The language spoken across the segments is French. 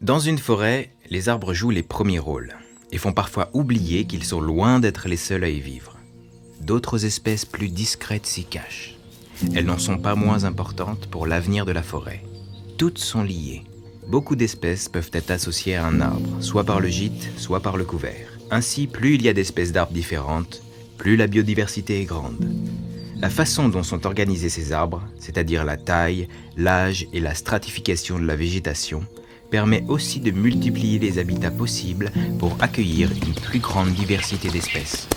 Dans une forêt, les arbres jouent les premiers rôles et font parfois oublier qu'ils sont loin d'être les seuls à y vivre. D'autres espèces plus discrètes s'y cachent. Elles n'en sont pas moins importantes pour l'avenir de la forêt. Toutes sont liées. Beaucoup d'espèces peuvent être associées à un arbre, soit par le gîte, soit par le couvert. Ainsi, plus il y a d'espèces d'arbres différentes, plus la biodiversité est grande. La façon dont sont organisés ces arbres, c'est-à-dire la taille, l'âge et la stratification de la végétation, permet aussi de multiplier les habitats possibles pour accueillir une plus grande diversité d'espèces.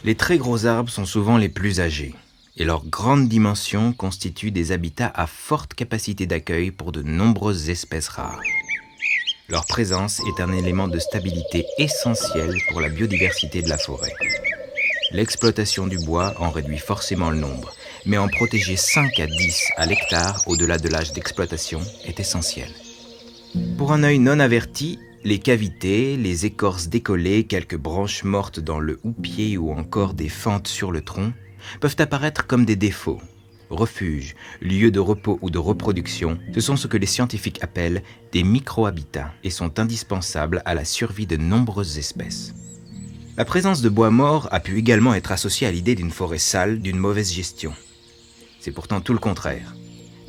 Les très gros arbres sont souvent les plus âgés, et leur grande dimension constitue des habitats à forte capacité d'accueil pour de nombreuses espèces rares. Leur présence est un élément de stabilité essentiel pour la biodiversité de la forêt. L'exploitation du bois en réduit forcément le nombre, mais en protéger 5 à 10 à l'hectare au-delà de l'âge d'exploitation est essentiel. Pour un œil non averti, les cavités, les écorces décollées, quelques branches mortes dans le houppier ou encore des fentes sur le tronc peuvent apparaître comme des défauts. Refuges, lieux de repos ou de reproduction, ce sont ce que les scientifiques appellent des micro-habitats et sont indispensables à la survie de nombreuses espèces. La présence de bois mort a pu également être associée à l'idée d'une forêt sale, d'une mauvaise gestion. C'est pourtant tout le contraire.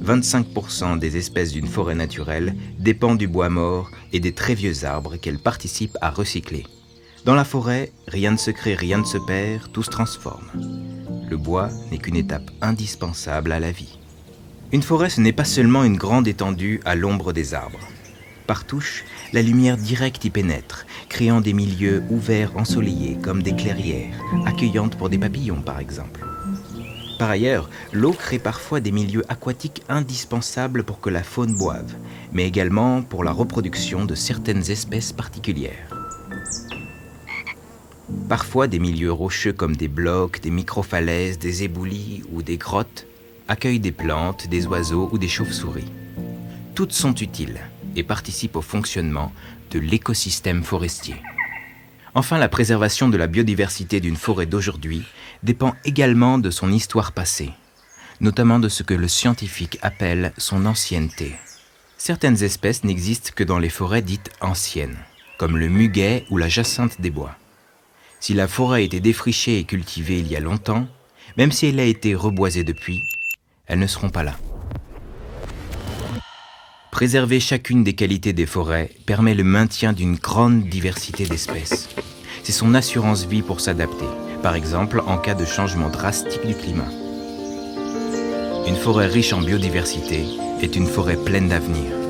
25% des espèces d'une forêt naturelle dépendent du bois mort et des très vieux arbres qu'elles participent à recycler. Dans la forêt, rien ne se crée, rien ne se perd, tout se transforme. Le bois n'est qu'une étape indispensable à la vie. Une forêt, ce n'est pas seulement une grande étendue à l'ombre des arbres. Par touche, la lumière directe y pénètre, créant des milieux ouverts ensoleillés comme des clairières, accueillantes pour des papillons par exemple. Par ailleurs, l'eau crée parfois des milieux aquatiques indispensables pour que la faune boive, mais également pour la reproduction de certaines espèces particulières. Parfois, des milieux rocheux comme des blocs, des microfalaises, des éboulis ou des grottes accueillent des plantes, des oiseaux ou des chauves-souris. Toutes sont utiles et participent au fonctionnement de l'écosystème forestier. Enfin, la préservation de la biodiversité d'une forêt d'aujourd'hui dépend également de son histoire passée, notamment de ce que le scientifique appelle son ancienneté. Certaines espèces n'existent que dans les forêts dites anciennes, comme le muguet ou la jacinthe des bois. Si la forêt a été défrichée et cultivée il y a longtemps, même si elle a été reboisée depuis, elles ne seront pas là. Préserver chacune des qualités des forêts permet le maintien d'une grande diversité d'espèces. C'est son assurance vie pour s'adapter, par exemple en cas de changement drastique du climat. Une forêt riche en biodiversité est une forêt pleine d'avenir.